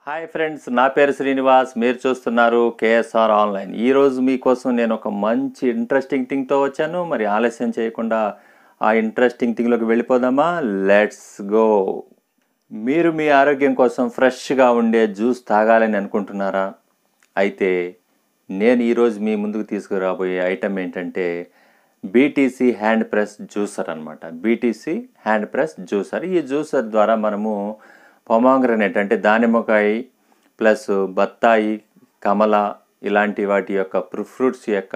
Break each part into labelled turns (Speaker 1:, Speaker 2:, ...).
Speaker 1: Hi friends, నా పేరు శ్రీనివాస్. మీరు చూస్తున్నారు కేఎస్ఆర్ ఆన్లైన్. ఈరోజు మీకోసం నేను ఒక మంచి ఇంట్రెస్టింగ్ థింగ్తో వచ్చాను. మరి ఆలస్యం చేయకుండా ఆ ఇంట్రెస్టింగ్ థింగ్లోకి వెళ్ళిపోదామా? Let's go. మీరు మీ ఆరోగ్యం కోసం ఫ్రెష్గా ఉండే జ్యూస్ తాగాలని అనుకుంటున్నారా? అయితే నేను ఈరోజు మీ ముందుకు తీసుకురాబోయే ఐటెం ఏంటంటే బీటీసీ హ్యాండ్ ప్రెస్ జ్యూసర్ అనమాట. BTC hand press juicer. ఈ జ్యూసర్ ద్వారా మనము పొమాగ్రనేట్ అంటే దానిమ్మకాయ ప్లస్ బత్తాయి, కమల ఇలాంటి వాటి యొక్క ఫ్రూట్స్ యొక్క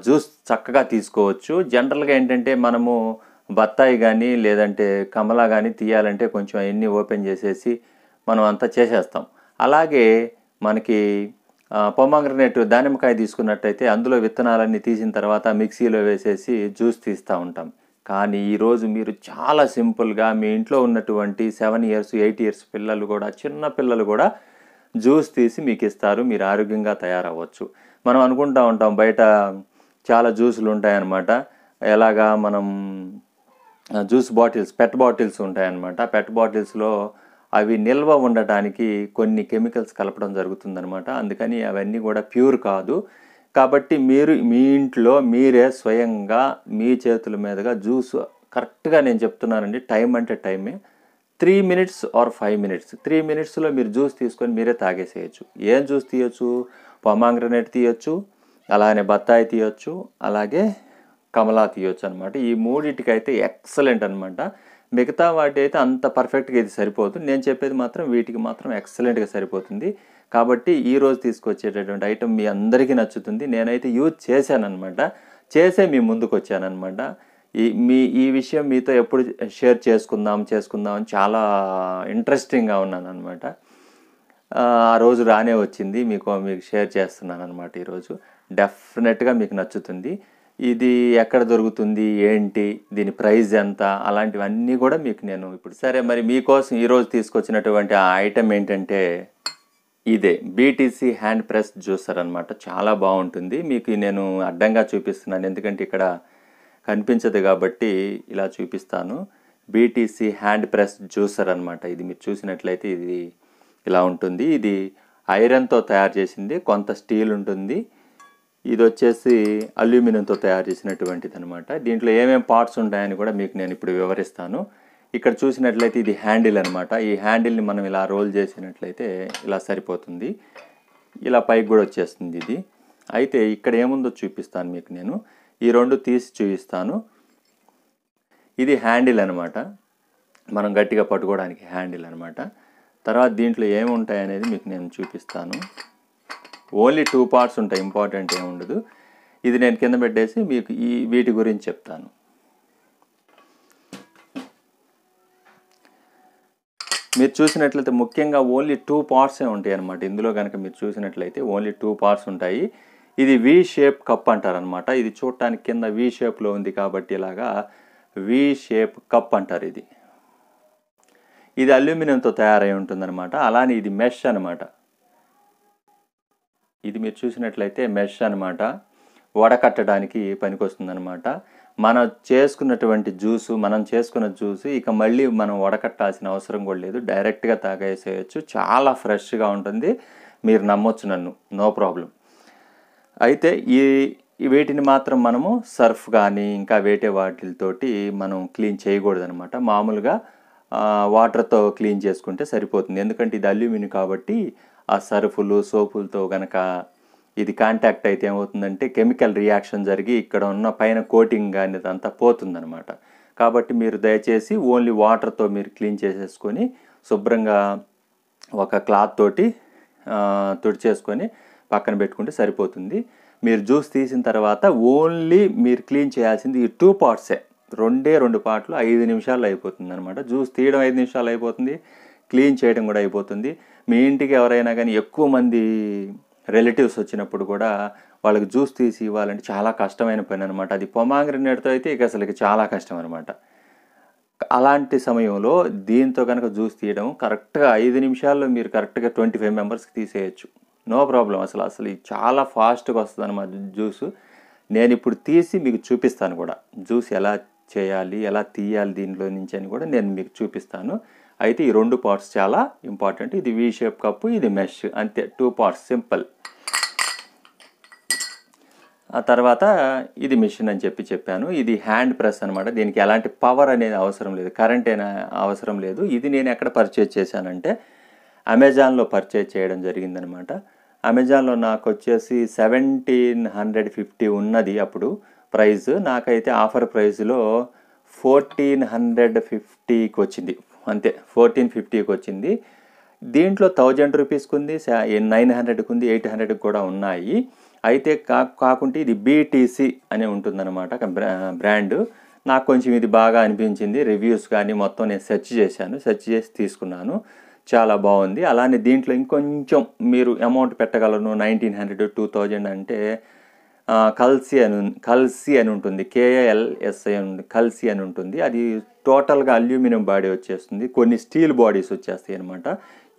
Speaker 1: జ్యూస్ చక్కగా తీసుకోవచ్చు. జనరల్గా ఏంటంటే మనము బత్తాయి కానీ లేదంటే కమల కానీ తీయాలంటే కొంచెం అవన్నీ ఓపెన్ చేసేసి మనం అంతా చేసేస్తాం. అలాగే మనకి పొమాగ్రనేట్ దానిమ్మకాయ తీసుకున్నట్టయితే అందులో విత్తనాలన్నీ తీసిన తర్వాత మిక్సీలో వేసేసి జ్యూస్ తీస్తూ ఉంటాం. కానీ ఈరోజు మీరు చాలా సింపుల్గా మీ ఇంట్లో ఉన్నటువంటి 7 years 8 years పిల్లలు కూడా, చిన్న పిల్లలు కూడా జ్యూస్ తీసి మీకు ఇస్తారు. మీరు ఆరోగ్యంగా తయారవ్వచ్చు. మనం అనుకుంటూ ఉంటాం బయట చాలా జ్యూసులు ఉంటాయన్నమాట. ఎలాగా మనం జ్యూస్ బాటిల్స్, పెట్ బాటిల్స్ ఉంటాయన్నమాట. పెట్ బాటిల్స్లో అవి నిల్వ ఉండటానికి కొన్ని కెమికల్స్ కలపడం జరుగుతుందనమాట. అందుకని అవన్నీ కూడా ప్యూర్ కాదు. కాబట్టి మీరు మీ ఇంట్లో మీరే స్వయంగా మీ చేతుల మీదుగా జ్యూస్ కరెక్ట్గా నేను చెప్తున్నానండి, టైం అంటే టైమే, 3 minutes or 5 minutes, 3 minutesలో మీరు జ్యూస్ తీసుకొని మీరే తాగేసేయచ్చు. ఏం జ్యూస్ తీయచ్చు? పొమాగ్రనేట్ తీయచ్చు, అలానే బత్తాయి తీయచ్చు, అలాగే కమలా తీయచ్చు అనమాట. ఈ మూడింటికైతే ఎక్సలెంట్ అనమాట. మిగతా వాటి అయితే అంత పర్ఫెక్ట్గా ఇది సరిపోదు. నేను చెప్పేది మాత్రం వీటికి మాత్రం ఎక్సలెంట్గా సరిపోతుంది. కాబట్టి ఈరోజు తీసుకొచ్చేటటువంటి ఐటెం మీ అందరికీ నచ్చుతుంది. నేనైతే యూజ్ చేశానమాట, చేసే మీ ముందుకు వచ్చానమాట. ఈ విషయం మీతో ఎప్పుడు షేర్ చేసుకుందాం అని చాలా ఇంట్రెస్టింగ్గా ఉన్నాను అనమాట. ఆ రోజు రానే వచ్చింది, మీకు షేర్ చేస్తున్నాను అనమాట. ఈరోజు డెఫినెట్గా మీకు నచ్చుతుంది. ఇది ఎక్కడ దొరుకుతుంది, ఏంటి, దీని ప్రైస్ ఎంత, అలాంటివన్నీ కూడా మీకు నేను ఇప్పుడు సరే మరి మీకోసం ఈరోజు తీసుకొచ్చినటువంటి ఆ ఐటెం ఏంటంటే ఇదే బీటీసీ హ్యాండ్ ప్రెస్ జ్యూసర్ అనమాట. చాలా బాగుంటుంది. మీకు నేను అడ్డంగా చూపిస్తున్నాను ఎందుకంటే ఇక్కడ కనిపించదు కాబట్టి ఇలా చూపిస్తాను. బీటీసీ హ్యాండ్ ప్రెస్ జ్యూసర్ అనమాట. ఇది మీరు చూసినట్లయితే ఇది ఇలా ఉంటుంది. ఇది ఐరన్తో తయారు చేసింది, కొంత స్టీల్ ఉంటుంది. ఇది వచ్చేసి అల్యూమినియంతో తయారు చేసినటువంటిది అనమాట. దీంట్లో ఏమేమి పార్ట్స్ ఉంటాయని కూడా మీకు నేను ఇప్పుడు వివరిస్తాను. ఇక్కడ చూసినట్లయితే ఇది హ్యాండిల్ అనమాట. ఈ హ్యాండిల్ని మనం ఇలా రోల్ చేసినట్లయితే ఇలా సరిపోతుంది. ఇలా పైకి కూడా వచ్చేస్తుంది ఇది. అయితే ఇక్కడ ఏముందో చూపిస్తాను మీకు నేను. ఈ రెండు తీసి చూపిస్తాను. ఇది హ్యాండిల్ అనమాట, మనం గట్టిగా పట్టుకోవడానికి హ్యాండిల్ అనమాట. తర్వాత దీంట్లో ఏముంటాయి అనేది మీకు నేను చూపిస్తాను. ఓన్లీ 2 parts ఉంటాయి, ఇంపార్టెంట్ ఏమి ఉండదు. ఇది నేను కింద పెట్టేసి మీకు వీటి గురించి చెప్తాను. మీరు చూసినట్లయితే ముఖ్యంగా ఓన్లీ 2 parts ఉంటాయి అనమాట. ఇందులో కనుక మీరు చూసినట్లయితే ఓన్లీ 2 parts ఉంటాయి. ఇది వి షేప్ కప్ అంటారు అనమాట. ఇది చూడటానికి కింద వి షేప్లో ఉంది కాబట్టి ఇలాగా వి షేప్ కప్ అంటారు. ఇది అల్యూమినియంతో తయారై ఉంటుందన్నమాట. అలానే ఇది మెష్ అనమాట. ఇది మీరు చూసినట్లయితే మెష్ అనమాట, వడకట్టడానికి పనికొస్తుందన్నమాట. మనం చేసుకున్న జ్యూసు ఇక మళ్ళీ మనం వడకట్టాల్సిన అవసరం కూడా లేదు, డైరెక్ట్గా తాగేసేయచ్చు. చాలా ఫ్రెష్గా ఉంటుంది, మీరు నమ్మొచ్చు నన్ను, నో ప్రాబ్లం. అయితే వీటిని మాత్రం మనము సర్ఫ్ కానీ ఇంకా వేరే వాటితోటి మనం క్లీన్ చేయకూడదనమాట. మామూలుగా వాటర్తో క్లీన్ చేసుకుంటే సరిపోతుంది. ఎందుకంటే ఇది అల్యూమినియం కాబట్టి ఆ సర్ఫులు సోపులతో కనుక ఇది కాంటాక్ట్ అయితే ఏమవుతుందంటే కెమికల్ రియాక్షన్ జరిగి ఇక్కడ ఉన్న పైన కోటింగ్ కానీ అదంతా పోతుందనమాట. కాబట్టి మీరు దయచేసి ఓన్లీ వాటర్తో మీరు క్లీన్ చేసేసుకొని శుభ్రంగా ఒక క్లాత్ తోటి తుడిచేసుకొని పక్కన పెట్టుకుంటే సరిపోతుంది. మీరు జ్యూస్ తీసిన తర్వాత ఓన్లీ మీరు క్లీన్ చేయాల్సింది ఈ 2 parts, 2 పార్ట్లు 5 నిమిషాల్లో అయిపోతుంది అనమాట. జ్యూస్ తీయడం 5 నిమిషాలు అయిపోతుంది, క్లీన్ చేయడం కూడా అయిపోతుంది. మీ ఇంటికి ఎవరైనా కానీ ఎక్కువ మంది రిలేటివ్స్ వచ్చినప్పుడు కూడా వాళ్ళకి జ్యూస్ తీసి ఇవ్వాలంటే చాలా కష్టమైన పని అనమాట. అది పొమాగ్రనేట్తో అయితే ఇక అసలు చాలా కష్టం అనమాట. అలాంటి సమయంలో దీంతో కనుక జ్యూస్ తీయడం కరెక్ట్గా 5 నిమిషాల్లో మీరు కరెక్ట్గా 25 members తీసేయచ్చు, నో ప్రాబ్లం. అసలు ఇది చాలా ఫాస్ట్గా వస్తుంది అనమాట జ్యూసు. నేను ఇప్పుడు తీసి మీకు చూపిస్తాను కూడా, జ్యూస్ ఎలా చేయాలి, ఎలా తీయాలి దీనిలో నుంచి అని కూడా నేను మీకు చూపిస్తాను. అయితే ఈ 2 పార్ట్స్ చాలా ఇంపార్టెంట్. ఇది వీ షేప్ కప్పు, ఇది మెష్, అంతే 2 పార్ట్స్ సింపుల్. ఆ తర్వాత ఇది మిషన్ అని చెప్పాను. ఇది హ్యాండ్ ప్రెస్ అనమాట. దీనికి ఎలాంటి పవర్ అనేది అవసరం లేదు, కరెంట్ అయినా అవసరం లేదు. ఇది నేను ఎక్కడ పర్చేజ్ చేశానంటే అమెజాన్లో పర్చేజ్ చేయడం జరిగిందనమాట. అమెజాన్లో నాకు వచ్చేసి 1750 ఉన్నది అప్పుడు ప్రైస్. నాకైతే ఆఫర్ ప్రైస్లో 1450కి వచ్చింది, అంతే 1450కి వచ్చింది. దీంట్లో 1000 రూపీస్కి ఉంది, 900కి ఉంది, 800కి కూడా ఉన్నాయి. అయితే కాకుంటే ఇది బీటీసీ అని ఉంటుందన్నమాట బ్రాండ్. నాకు కొంచెం ఇది బాగా అనిపించింది. రివ్యూస్ కానీ మొత్తం నేను సెర్చ్ చేసి తీసుకున్నాను. చాలా బాగుంది. అలానే దీంట్లో ఇంకొంచెం మీరు అమౌంట్ పెట్టగలను, 1900 2000 అంటే కల్సీ అని ఉంటుంది, KALSI అని కల్సీ అని ఉంటుంది. అది టోటల్గా అల్యూమినియం బాడీ వచ్చేస్తుంది, కొన్ని స్టీల్ బాడీస్ వచ్చేస్తాయి అనమాట.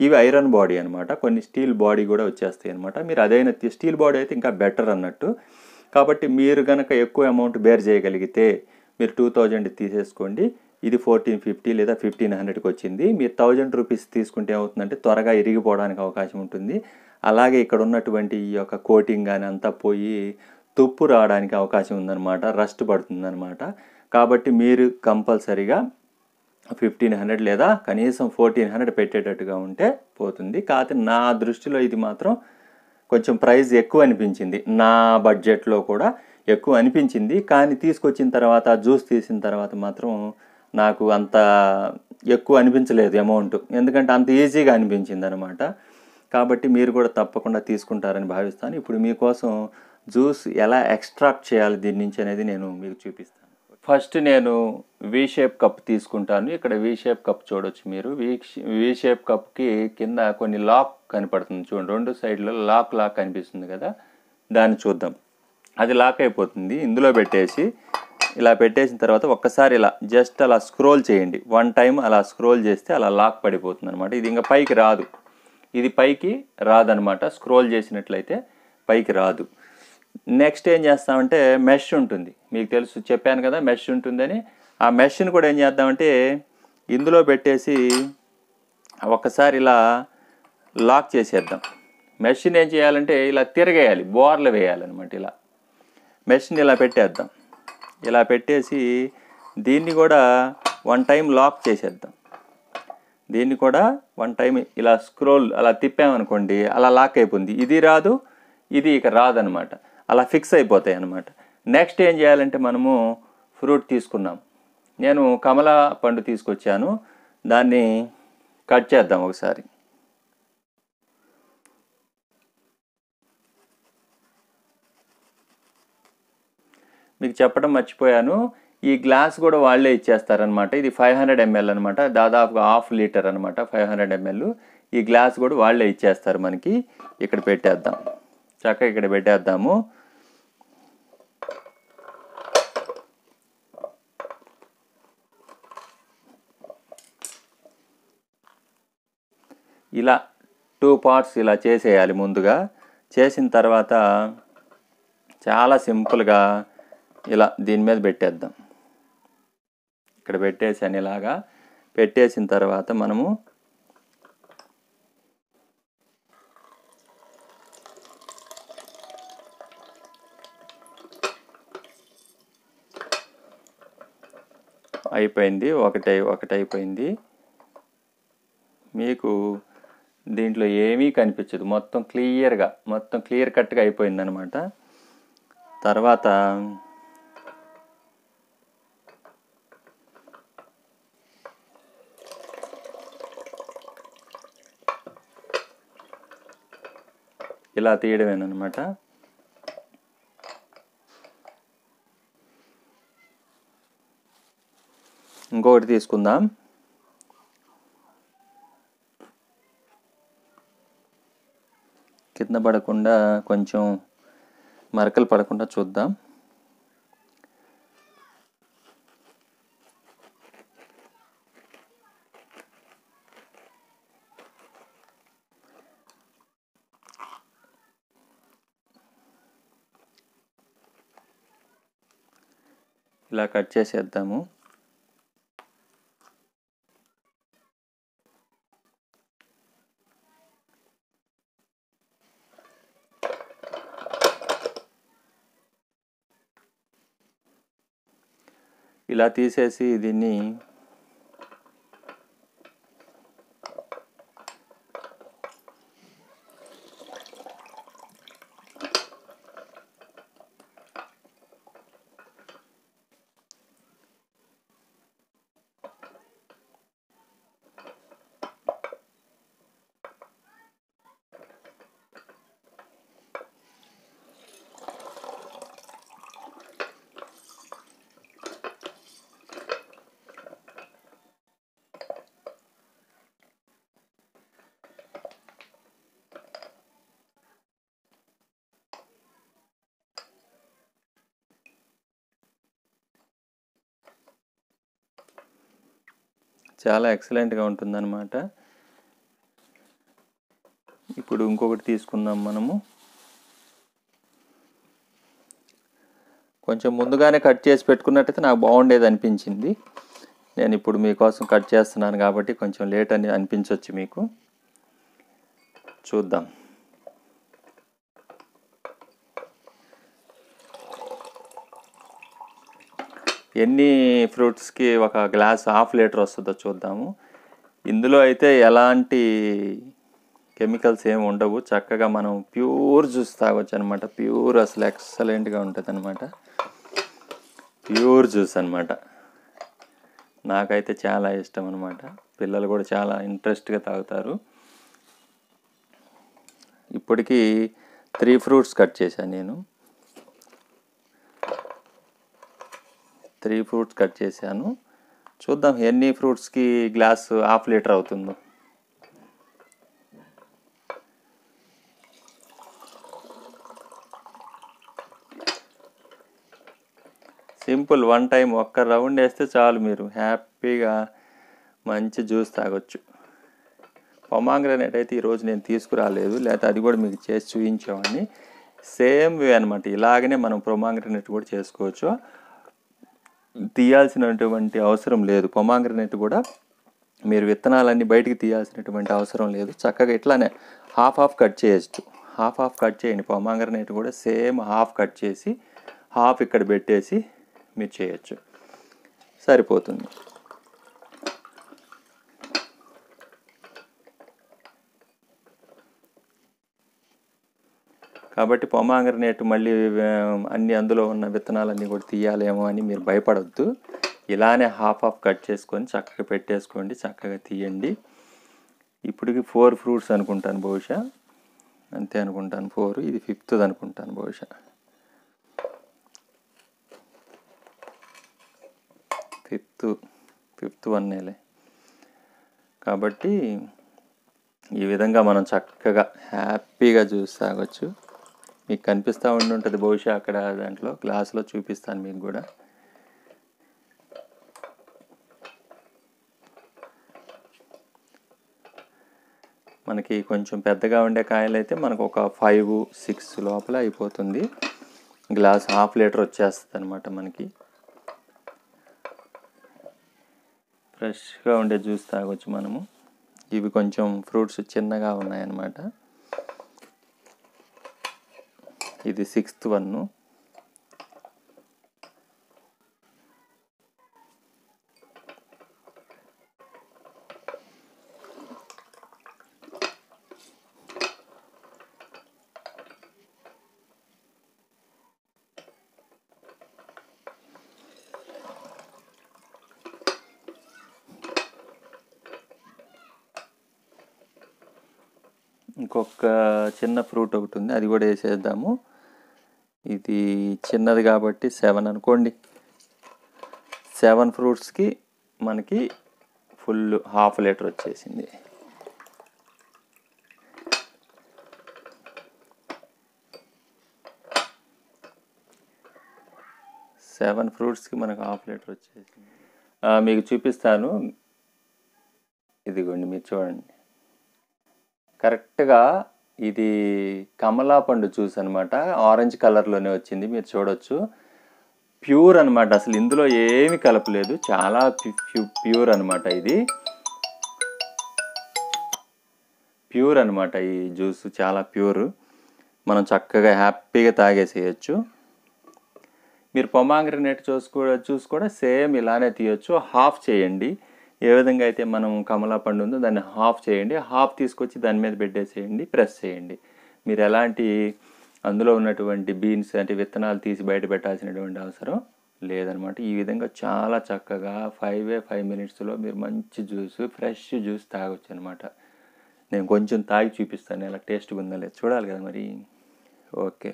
Speaker 1: ఇవి ఐరన్ బాడీ అనమాట, కొన్ని స్టీల్ బాడీ కూడా వచ్చేస్తాయి అనమాట. మీరు అదైనా స్టీల్ బాడీ అయితే ఇంకా బెటర్ అన్నట్టు. కాబట్టి మీరు కనుక ఎక్కువ అమౌంట్ బేర్ చేయగలిగితే మీరు 2000 తీసేసుకోండి. ఇది 1450 లేదా 1500కి వచ్చింది. మీరు 1000 రూపీస్ తీసుకుంటే ఏమవుతుందంటే త్వరగా ఇరిగిపోవడానికి అవకాశం ఉంటుంది. అలాగే ఇక్కడ ఉన్నటువంటి ఈ యొక్క కోటింగ్ కానీ అంతా పోయి తుప్పు రావడానికి అవకాశం ఉందన్నమాట, రస్ట్ పడుతుందన్నమాట. కాబట్టి మీరు కంపల్సరీగా 1500 లేదా కనీసం 1400 పెట్టేటట్టుగా ఉంటే పోతుంది. కాకపోతే నా దృష్టిలో ఇది మాత్రం కొంచెం ప్రైస్ ఎక్కువ అనిపించింది, నా బడ్జెట్లో కూడా ఎక్కువ అనిపించింది. కానీ తీసుకొచ్చిన తర్వాత జ్యూస్ తీసిన తర్వాత మాత్రం నాకు అంత ఎక్కువ అనిపించలేదు అమౌంట్, ఎందుకంటే అంత ఈజీగా అనిపించింది అనమాట. కాబట్టి మీరు కూడా తప్పకుండా తీసుకుంటారని భావిస్తాను. ఇప్పుడు మీకోసం జ్యూస్ ఎలా ఎక్స్ట్రాక్ట్ చేయాలి దీని నుంచి అనేది నేను మీకు చూపిస్తాను. ఫస్ట్ నేను వీ షేప్ కప్ తీసుకుంటాను. ఇక్కడ వీ షేప్ కప్ చూడొచ్చు మీరు. వీ షేప్ కప్కి కింద కొన్ని లాక్ కనపడుతుంది చూడండి, 2 సైడ్లో లాక్ కనిపిస్తుంది కదా, దాన్ని చూద్దాం. అది లాక్ అయిపోతుంది. ఇందులో ఇలా పెట్టేసిన తర్వాత ఒక్కసారి ఇలా జస్ట్ అలా స్క్రోల్ చేయండి. 1 టైం అలా స్క్రోల్ చేస్తే అలా లాక్ పడిపోతుంది అనమాట. ఇది ఇంకా పైకి రాదు, ఇది పైకి రాదనమాట. స్క్రోల్ చేసినట్లయితే పైకి రాదు. నెక్స్ట్ ఏం చేస్తామంటే మెష్ ఉంటుంది, మీకు తెలుసు, చెప్పాను కదా మెష్ ఉంటుందని. ఆ మెష్ని కూడా ఏం చేద్దామంటే ఇందులో పెట్టేసి ఒకసారి ఇలా లాక్ చేసేద్దాం. మెష్ని ఏం చేయాలంటే ఇలా తిరగేయాలి, బోర్లు వేయాలన్నమాట. ఇలా మెష్ని ఇలా పెట్టేద్దాం. ఇలా పెట్టేసి దీన్ని కూడా 1 టైం లాక్ చేసేద్దాం. దీన్ని కూడా 1 టైం ఇలా స్క్రోల్ అలా తిప్పామనుకోండి, అలా లాక్ అయిపోయింది. ఇది రాదు, ఇది ఇక రాదనమాట, అలా ఫిక్స్ అయిపోతాయి అన్నమాట. నెక్స్ట్ ఏం చేయాలంటే మనము ఫ్రూట్ తీసుకున్నాం, నేను కమలా పండు తీసుకొచ్చాను, దాన్ని కట్ చేద్దాం ఒకసారి. మీకు చెప్పడం మర్చిపోయాను, ఈ గ్లాస్ కూడా వాళ్ళే ఇచ్చేస్తారనమాట. ఇది 500 ml అనమాట, దాదాపుగా 1/2 లీటర్ అనమాట, 500 ml. ఈ గ్లాస్ కూడా వాళ్ళే ఇచ్చేస్తారు మనకి. ఇక్కడ పెట్టేద్దాం, చక్కగా ఇక్కడ పెట్టేద్దాము. ఇలా 2 పార్ట్స్ ఇలా చేసేయాలి ముందుగా. చేసిన తర్వాత చాలా సింపుల్గా ఇలా దీని మీద పెట్టేద్దాం. ఇక్కడ పెట్టేసాను. ఇలాగా పెట్టేసిన తర్వాత మనము అయిపోయింది, ఒకటి అయిపోయింది. మీకు దీంట్లో ఏమీ కనిపించదు, మొత్తం క్లియర్ కట్గా అయిపోయింది అనమాట. తర్వాత ఇలా తీయడమేనమాట. ఇంకొకటి తీసుకుందాం. కింద పడకుండా, కొంచెం మరకలు పడకుండా చూద్దాం. ఇలా కట్ చేసేద్దాము. ఇలా తీసేసి దీన్ని చాలా ఎక్సలెంట్గా ఉంటుందన్నమాట. ఇప్పుడు ఇంకొకటి తీసుకుందాం మనము. కొంచెం ముందుగానే కట్ చేసి పెట్టుకున్నట్టయితే నాకు బాగుండేది అనిపించింది. నేను ఇప్పుడు మీకోసం కట్ చేస్తున్నాను కాబట్టి కొంచెం లేట్ అని అనిపించవచ్చు మీకు. చూద్దాం. ఎన్ని ఫ్రూట్స్కి ఒక గ్లాస్ హాఫ్ లీటర్ వస్తుందో చూద్దాము. ఇందులో అయితే ఎలాంటి కెమికల్స్ ఏమి ఉండవు. చక్కగా మనం ప్యూర్ జ్యూస్ తాగొచ్చు అనమాట. ప్యూర్ అసలు ఎక్సలెంట్గా ఉంటుంది అనమాట. ప్యూర్ జ్యూస్ అనమాట. నాకైతే చాలా ఇష్టం అనమాట. పిల్లలు కూడా చాలా ఇంట్రెస్ట్గా తాగుతారు. ఇప్పటికీ 3 ఫ్రూట్స్ కట్ చేశాను నేను. 3 ఫ్రూట్స్ కట్ చేశాను. చూద్దాం ఎన్ని ఫ్రూట్స్కి గ్లాస్ హాఫ్ లీటర్ అవుతుందో. సింపుల్, 1 టైం ఒక్క రౌండ్ వేస్తే చాలు, మీరు హ్యాపీగా మంచి జ్యూస్ తాగొచ్చు. పొమాగ్రనేట్ అయితే ఈరోజు నేను తీసుకురాలేదు, లేకపోతే అది కూడా మీకు చేసి చూపించేవాడిని. సేమ్ వే అనమాట. ఇలాగనే మనం పొమాగ్రనేట్ కూడా చేసుకోవచ్చు. తీయాల్సినటువంటి అవసరం లేదు. పొమాగ్రనేట్ కూడా మీరు విత్తనాలన్నీ బయటికి తీయాల్సినటువంటి అవసరం లేదు. చక్కగా ఇట్లానే హాఫ్ కట్ చేయొచ్చు. హాఫ్ కట్ చేయండి. పొమాగ్రనేట్ కూడా సేమ్ హాఫ్ కట్ చేసి హాఫ్ ఇక్కడ పెట్టేసి మీరు చేయొచ్చు, సరిపోతుంది. కాబట్టి పొమాగ్రనేట్ మళ్ళీ అన్ని అందులో ఉన్న విత్తనాలన్నీ కూడా తీయాలేమో అని మీరు భయపడద్దు. ఇలానే హాఫ్ కట్ చేసుకొని చక్కగా పెట్టేసుకోండి, చక్కగా తీయండి. ఇప్పటికి 4 ఫ్రూట్స్ అనుకుంటాను బహుశా, అంతే అనుకుంటాను. 4, ఇది 5th అనుకుంటాను బహుశా. 5th వన్నేలే. కాబట్టి ఈ విధంగా మనం చక్కగా హ్యాపీగా జ్యూస్ తాగొచ్చు. మీకు కనిపిస్తూ ఉంటుంది బహుశా అక్కడ దాంట్లో గ్లాసులో చూపిస్తాను మీకు కూడా. మనకి కొంచెం పెద్దగా ఉండే కాయలు అయితే మనకు ఒక 5, 6 లోపల అయిపోతుంది. గ్లాస్ హాఫ్ లీటర్ వచ్చేస్తుంది అనమాట మనకి. ఫ్రెష్గా ఉండే జ్యూస్ తాగొచ్చు మనము. ఇవి కొంచెం ఫ్రూట్స్ చిన్నగా ఉన్నాయన్నమాట. ఇది 6th వన్. ఇంకొక చిన్న ఫ్రూట్ ఒకటి ఉంది, అది కూడా వేసేద్దాము. ఇది చిన్నది కాబట్టి 7 అనుకోండి. 7 ఫ్రూట్స్కి మనకి ఫుల్ హాఫ్ లీటర్ వచ్చేసింది. సెవెన్ ఫ్రూట్స్కి మనకు హాఫ్ లీటర్ వచ్చేసింది. మీకు చూపిస్తాను, ఇదిగోండి మీరు చూడండి. కరెక్ట్గా ఇది కమలా పండు జ్యూస్ అనమాట. ఆరెంజ్ కలర్లోనే వచ్చింది, మీరు చూడొచ్చు. ప్యూర్ అనమాట, అసలు ఇందులో ఏమి కలపలేదు. చాలా ప్యూర్ అనమాట. ఇది ప్యూర్ అనమాట. ఈ జ్యూస్ చాలా ప్యూర్. మనం చక్కగా హ్యాపీగా తాగేసేయచ్చు. మీరు పొమాగ్రనేట్ చూసి కూడా సేమ్ ఇలానే తీయొచ్చు. హాఫ్ చేయండి. ఏ విధంగా అయితే మనం కమలా పండు ఉందో దాన్ని హాఫ్ చేయండి. హాఫ్ తీసుకొచ్చి దాని మీద పెట్టేసేయండి, ప్రెస్ చేయండి. మీరు ఎలాంటి అందులో ఉన్నటువంటి బీన్స్ అంటే విత్తనాలు తీసి బయట పెట్టాల్సినటువంటి అవసరం లేదనమాట. ఈ విధంగా చాలా చక్కగా 5 మినిట్స్లో మీరు మంచి జ్యూస్, ఫ్రెష్ జ్యూస్ తాగొచ్చు అనమాట. నేను కొంచెం తాగి చూపిస్తాను ఎలా టేస్ట్గా ఉందో లేదు, చూడాలి కదా మరి. Okay,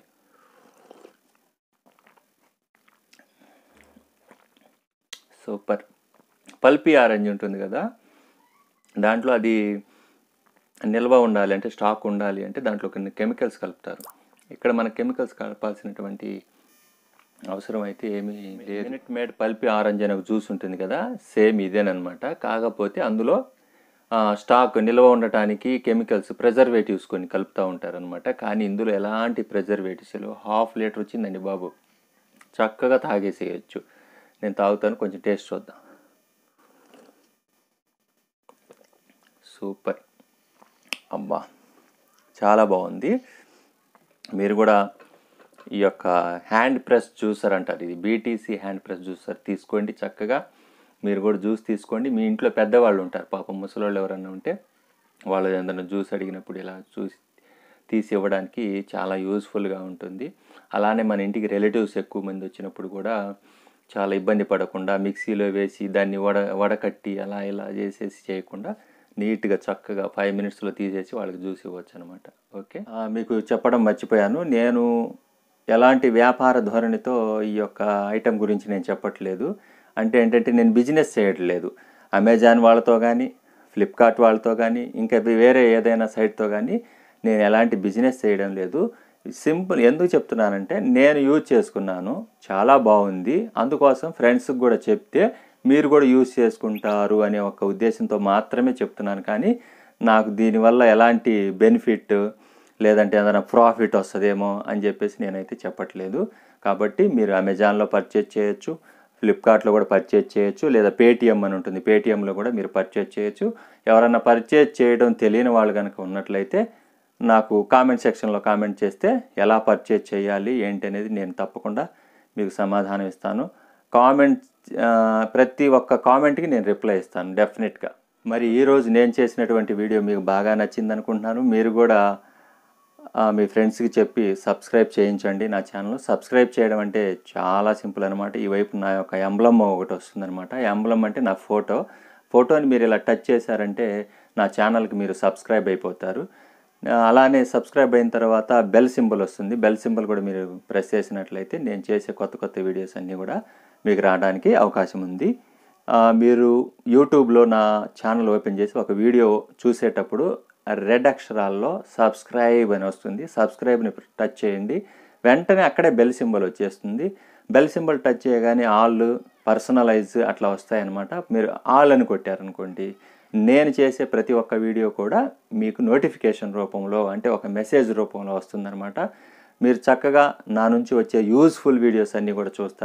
Speaker 1: super. పల్పీ ఆరెంజ్ ఉంటుంది కదా, దాంట్లో అది నిల్వ ఉండాలి అంటే, స్టాక్ ఉండాలి అంటే దాంట్లో కొన్ని కెమికల్స్ కలుపుతారు. ఇక్కడ మన కెమికల్స్ కలపాల్సినటువంటి అవసరం అయితే ఏమీ లేదు. మినిట్ మేడ్ పల్పీ ఆరెంజ్ అనే ఒక జ్యూస్ ఉంటుంది కదా, సేమ్ ఇదేనమాట. కాకపోతే అందులో స్టాక్ నిల్వ ఉండటానికి కెమికల్స్, ప్రిజర్వేటివ్స్ కొన్ని కలుపుతూ ఉంటారనమాట. కానీ ఇందులో ఎలాంటి ప్రిజర్వేటివ్స్ లేవు. 1/2 లీటర్ వచ్చిందండి బాబు, చక్కగా తాగేసేయచ్చు. నేను తాగుతాను, కొంచెం టేస్ట్ చూద్దాం. సూపర్, అబ్బా చాలా బాగుంది. మీరు కూడా ఈ యొక్క హ్యాండ్ ప్రెస్ జ్యూసర్ అంటారు, ఇది బీటీసీ హ్యాండ్ ప్రెస్ జ్యూసర్ తీసుకోండి. చక్కగా మీరు కూడా జ్యూస్ తీసుకోండి. మీ ఇంట్లో పెద్దవాళ్ళు ఉంటారు పాపం, ముసలోళ్ళు ఎవరన్నా ఉంటే వాళ్ళు ఏదైనా జ్యూస్ అడిగినప్పుడు ఇలా తీసి ఇవ్వడానికి చాలా యూస్ఫుల్గా ఉంటుంది. అలానే మన ఇంటికి రిలేటివ్స్ ఎక్కువ మంది వచ్చినప్పుడు కూడా చాలా ఇబ్బంది పడకుండా మిక్సీలో వేసి దాన్ని వడకట్టి అలా ఇలా చేసేసి చేయకుండా నీట్గా చక్కగా 5 మినిట్స్లో తీసేసి వాళ్ళకి జ్యూస్ ఇవ్వచ్చు అనమాట. ఓకే, మీకు చెప్పడం మర్చిపోయాను, నేను ఎలాంటి వ్యాపార ధోరణితో ఈ యొక్క ఐటెం గురించి నేను చెప్పట్లేదు. అంటే ఏంటంటే నేను బిజినెస్ చేయట్లేదు. అమెజాన్ వాళ్ళతో కానీ, ఫ్లిప్కార్ట్ వాళ్ళతో కానీ, ఇంకా వేరే ఏదైనా సైట్తో కానీ నేను ఎలాంటి బిజినెస్ చేయడం లేదు. సింపుల్, ఎందుకు చెప్తున్నానంటే నేను యూజ్ చేసుకున్నాను, చాలా బాగుంది. అందుకోసం ఫ్రెండ్స్కి కూడా చెప్తే మీరు కూడా యూజ్ చేసుకుంటారు అనే ఒక ఉద్దేశంతో మాత్రమే చెప్తున్నాను. కానీ నాకు దీనివల్ల ఎలాంటి బెనిఫిట్ లేదంటే ఏదైనా ప్రాఫిట్ వస్తుందేమో అని చెప్పేసి నేనైతే చెప్పట్లేదు. కాబట్టి మీరు అమెజాన్లో పర్చేజ్ చేయొచ్చు, ఫ్లిప్కార్ట్లో కూడా పర్చేజ్ చేయొచ్చు, లేదా పేటిఎం అని ఉంటుంది, పేటిఎంలో కూడా మీరు పర్చేజ్ చేయొచ్చు. ఎవరైనా పర్చేజ్ చేయడం తెలియని వాళ్ళు కనుక ఉన్నట్లయితే నాకు కామెంట్ సెక్షన్లో కామెంట్ చేస్తే ఎలా పర్చేజ్ చేయాలి ఏంటి అనేది నేను తప్పకుండా మీకు సమాధానం ఇస్తాను. ప్రతి ఒక్క కామెంట్కి నేను రిప్లై ఇస్తాను డెఫినెట్గా. మరి ఈరోజు నేను చేసినటువంటి వీడియో మీకు బాగా నచ్చింది అనుకుంటున్నాను. మీరు కూడా మీ ఫ్రెండ్స్కి చెప్పి సబ్స్క్రైబ్ చేయించండి నా ఛానల్. సబ్స్క్రైబ్ చేయడం అంటే చాలా సింపుల్ అనమాట. ఈ వైపు నా యొక్క ఎంబ్లమ్ ఒకటి వస్తుందన్నమాట. ఎంబ్లమ్ అంటే నా ఫోటోని మీరు ఇలా టచ్ చేశారంటే నా ఛానల్కి మీరు సబ్స్క్రైబ్ అయిపోతారు. అలానే సబ్స్క్రైబ్ అయిన తర్వాత బెల్ సింబల్ వస్తుంది. బెల్ సింబల్ కూడా మీరు ప్రెస్ చేసినట్లయితే నేను చేసే కొత్త వీడియోస్ అన్నీ కూడా మీకు రావడానికి అవకాశం ఉంది. మీరు యూట్యూబ్లో నా ఛానల్ ఓపెన్ చేసి ఒక వీడియో చూసేటప్పుడు రెడ్ అక్షరాల్లో సబ్స్క్రైబ్ అని వస్తుంది. సబ్స్క్రైబ్ని టచ్ చేయండి, వెంటనే అక్కడే బెల్ సింబల్ వచ్చేస్తుంది. బెల్ సింబల్ టచ్ చేయగానే ఆల్, పర్సనలైజ్ అట్లా వస్తాయన్నమాట. మీరు ఆల్ అని కొట్టారనుకోండి, నేను చేసే ప్రతి ఒక్క వీడియో కూడా మీకు నోటిఫికేషన్ రూపంలో అంటే ఒక మెసేజ్ రూపంలో వస్తుందన్నమాట. మీరు చక్కగా నా నుంచి వచ్చే యూజ్ఫుల్ వీడియోస్ అన్నీ కూడా చూస్తారు.